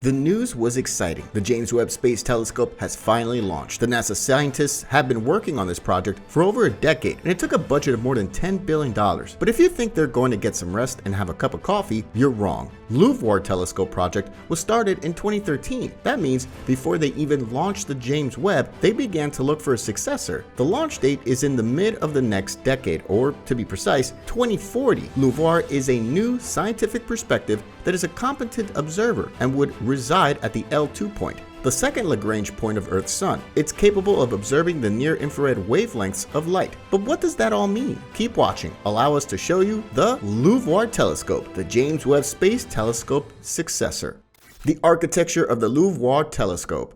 The news was exciting. The James Webb Space Telescope has finally launched. The NASA scientists have been working on this project for over a decade, and it took a budget of more than $10 billion. But if you think they're going to get some rest and have a cup of coffee, you're wrong. LUVOIR Telescope project was started in 2013. That means before they even launched the James Webb, they began to look for a successor. The launch date is in the mid of the next decade, or to be precise, 2040. LUVOIR is a new scientific perspective that is a competent observer and would reside at the L2 point, the second Lagrange point of Earth's sun. It's capable of observing the near-infrared wavelengths of light. But what does that all mean? Keep watching. Allow us to show you the LUVOIR Telescope, the James Webb Space Telescope successor. The architecture of the LUVOIR Telescope.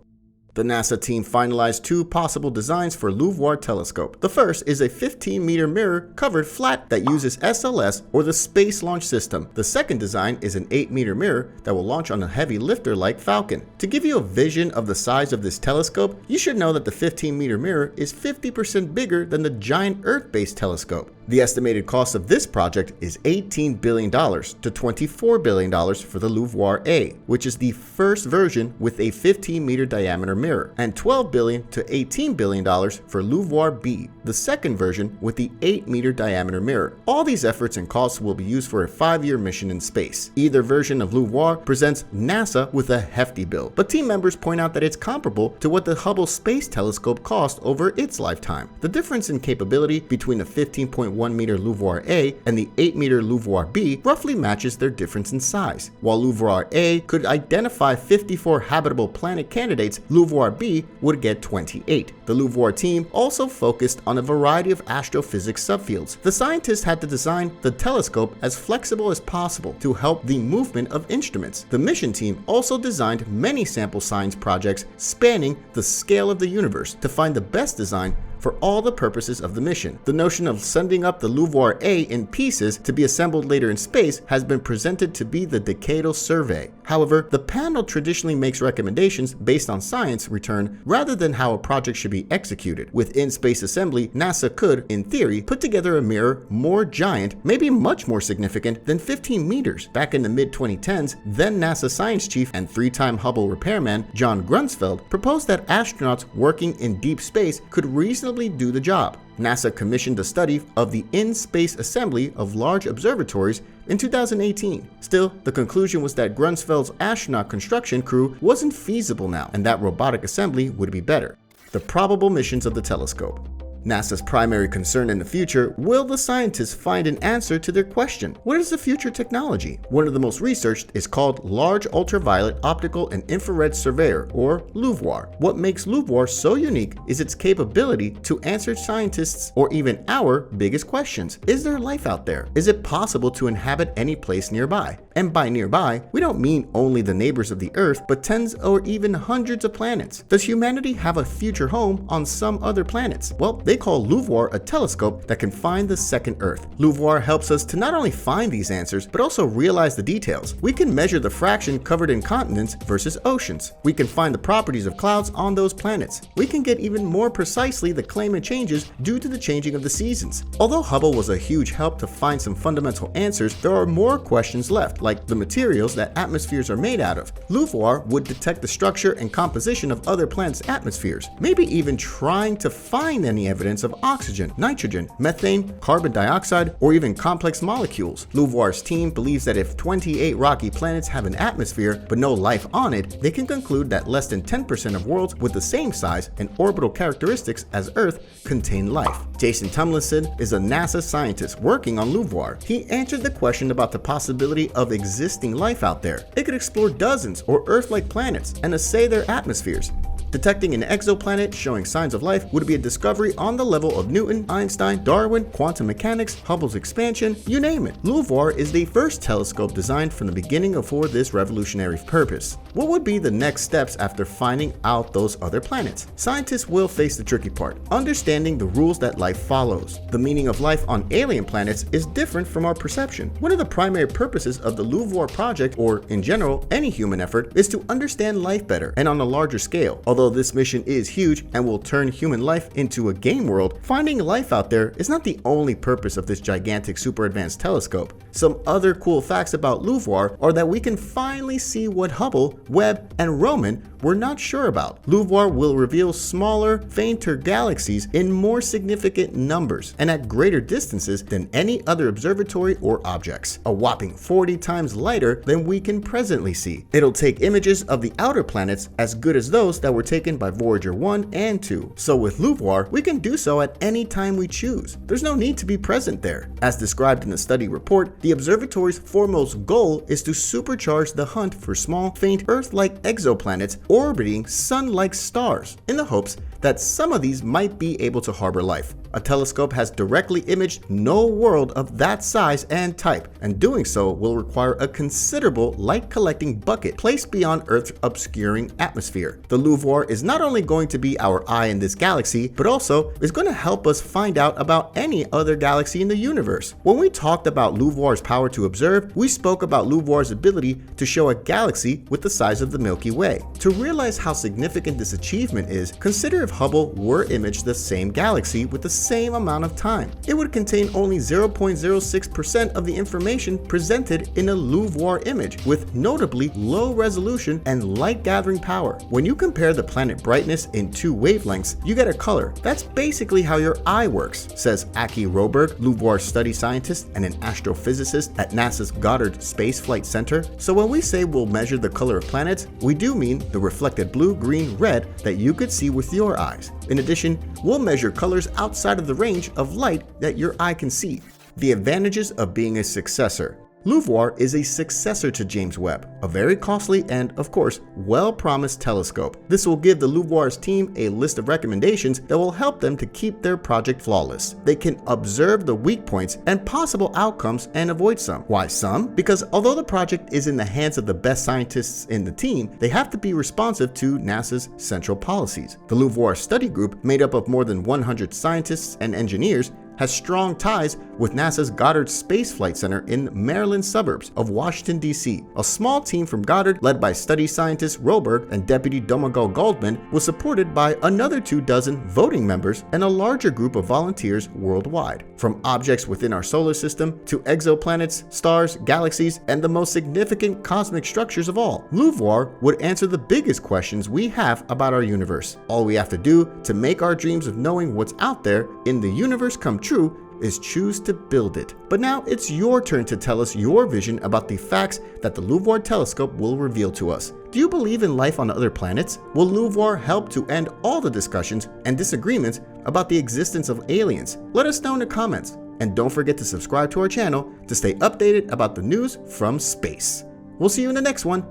The NASA team finalized two possible designs for LUVOIR Telescope. The first is a 15-meter mirror covered flat that uses SLS, or the Space Launch System. The second design is an 8-meter mirror that will launch on a heavy lifter like Falcon. To give you a vision of the size of this telescope, you should know that the 15-meter mirror is 50% bigger than the giant Earth-based telescope. The estimated cost of this project is $18 billion to $24 billion for the LUVOIR-A, which is the first version with a 15-meter diameter mirror, and $12 billion to $18 billion for LUVOIR-B, the second version with the 8-meter diameter mirror. All these efforts and costs will be used for a 5-year mission in space. Either version of LUVOIR presents NASA with a hefty bill, but team members point out that it's comparable to what the Hubble Space Telescope cost over its lifetime. The difference in capability between the 15.1-meter LUVOIR-A and the 8-meter LUVOIR-B roughly matches their difference in size. While LUVOIR-A could identify 54 habitable planet candidates, LUVOIR-B would get 28. The LUVOIR team also focused on a variety of astrophysics subfields. The scientists had to design the telescope as flexible as possible to help the movement of instruments. The mission team also designed many sample science projects spanning the scale of the universe to find the best design for all the purposes of the mission. The notion of sending up the LUVOIR-A in pieces to be assembled later in space has been presented to be the decadal survey. However, the panel traditionally makes recommendations based on science return rather than how a project should be executed. With in-space assembly, NASA could, in theory, put together a mirror more giant, maybe much more significant than 15 meters. Back in the mid-2010s, then NASA science chief and 3-time Hubble repairman John Grunsfeld proposed that astronauts working in deep space could reasonably do the job. NASA commissioned a study of the in-space assembly of large observatories in 2018. Still, the conclusion was that Grunsfeld's astronaut construction crew wasn't feasible now, and that robotic assembly would be better. The probable missions of the telescope. NASA's primary concern in the future: will the scientists find an answer to their question? What is the future technology? One of the most researched is called Large Ultraviolet Optical and Infrared Surveyor, or LUVOIR. What makes LUVOIR so unique is its capability to answer scientists' or even our biggest questions. Is there life out there? Is it possible to inhabit any place nearby? And by nearby, we don't mean only the neighbors of the Earth, but tens or even hundreds of planets. Does humanity have a future home on some other planets? Well, they call LUVOIR a telescope that can find the second Earth. LUVOIR helps us to not only find these answers, but also realize the details. We can measure the fraction covered in continents versus oceans. We can find the properties of clouds on those planets. We can get even more precisely the climate changes due to the changing of the seasons. Although Hubble was a huge help to find some fundamental answers, there are more questions left, like the materials that atmospheres are made out of. LUVOIR would detect the structure and composition of other planets' atmospheres, maybe even trying to find any evidence of oxygen, nitrogen, methane, carbon dioxide, or even complex molecules. LUVOIR's team believes that if 28 rocky planets have an atmosphere but no life on it, they can conclude that less than 10% of worlds with the same size and orbital characteristics as Earth contain life. Jason Tumlinson is a NASA scientist working on LUVOIR. He answered the question about the possibility of existing life out there. It could explore dozens or Earth-like planets and assay their atmospheres. Detecting an exoplanet showing signs of life would be a discovery on the level of Newton, Einstein, Darwin, quantum mechanics, Hubble's expansion, you name it. LUVOIR is the first telescope designed from the beginning for this revolutionary purpose. What would be the next steps after finding out those other planets? Scientists will face the tricky part: understanding the rules that life follows. The meaning of life on alien planets is different from our perception. One of the primary purposes of the LUVOIR project, or in general any human effort, is to understand life better and on a larger scale. Although Although this mission is huge and will turn human life into a game world, finding life out there is not the only purpose of this gigantic super advanced telescope. Some other cool facts about LUVOIR are that we can finally see what Hubble, Webb, and Roman were not sure about. LUVOIR will reveal smaller, fainter galaxies in more significant numbers and at greater distances than any other observatory or objects, a whopping 40 times lighter than we can presently see. It'll take images of the outer planets as good as those that were taken by Voyager 1 and 2. So with LUVOIR, we can do so at any time we choose. There's no need to be present there. As described in the study report, the observatory's foremost goal is to supercharge the hunt for small, faint Earth-like exoplanets orbiting sun-like stars, in the hopes that some of these might be able to harbor life. A telescope has directly imaged no world of that size and type, and doing so will require a considerable light-collecting bucket placed beyond Earth's obscuring atmosphere. The LUVOIR is not only going to be our eye in this galaxy, but also is going to help us find out about any other galaxy in the universe. When we talked about LUVOIR's power to observe, we spoke about LUVOIR's ability to show a galaxy with the size of the Milky Way. To realize how significant this achievement is, consider if Hubble were imaged the same galaxy with the same amount of time. It would contain only 0.06% of the information presented in a LUVOIR image, with notably low resolution and light gathering power. When you compare the planet brightness in two wavelengths, you get a color. That's basically how your eye works, says Aki Roberg, LUVOIR study scientist and an astrophysicist at NASA's Goddard Space Flight Center. So when we say we'll measure the color of planets, we do mean the reflected blue, green, red that you could see with your eyes. In addition, we'll measure colors outside of the range of light that your eye can see. The advantages of being a successor. LUVOIR is a successor to James Webb, a very costly and, of course, well-promised telescope. This will give the LUVOIR's team a list of recommendations that will help them to keep their project flawless. They can observe the weak points and possible outcomes and avoid some. Why some? Because although the project is in the hands of the best scientists in the team, they have to be responsive to NASA's central policies. The LUVOIR study group, made up of more than 100 scientists and engineers, has strong ties with NASA's Goddard Space Flight Center in Maryland suburbs of Washington, D.C. A small team from Goddard, led by study scientist Roberg and Deputy Domagal Goldman, was supported by another 24 voting members and a larger group of volunteers worldwide. From objects within our solar system to exoplanets, stars, galaxies, and the most significant cosmic structures of all, LUVOIR would answer the biggest questions we have about our universe. All we have to do to make our dreams of knowing what's out there in the universe come true is choose to build it. But now it's your turn to tell us your vision about the facts that the LUVOIR telescope will reveal to us. Do you believe in life on other planets? Will LUVOIR help to end all the discussions and disagreements about the existence of aliens? Let us know in the comments. And don't forget to subscribe to our channel to stay updated about the news from space. We'll see you in the next one.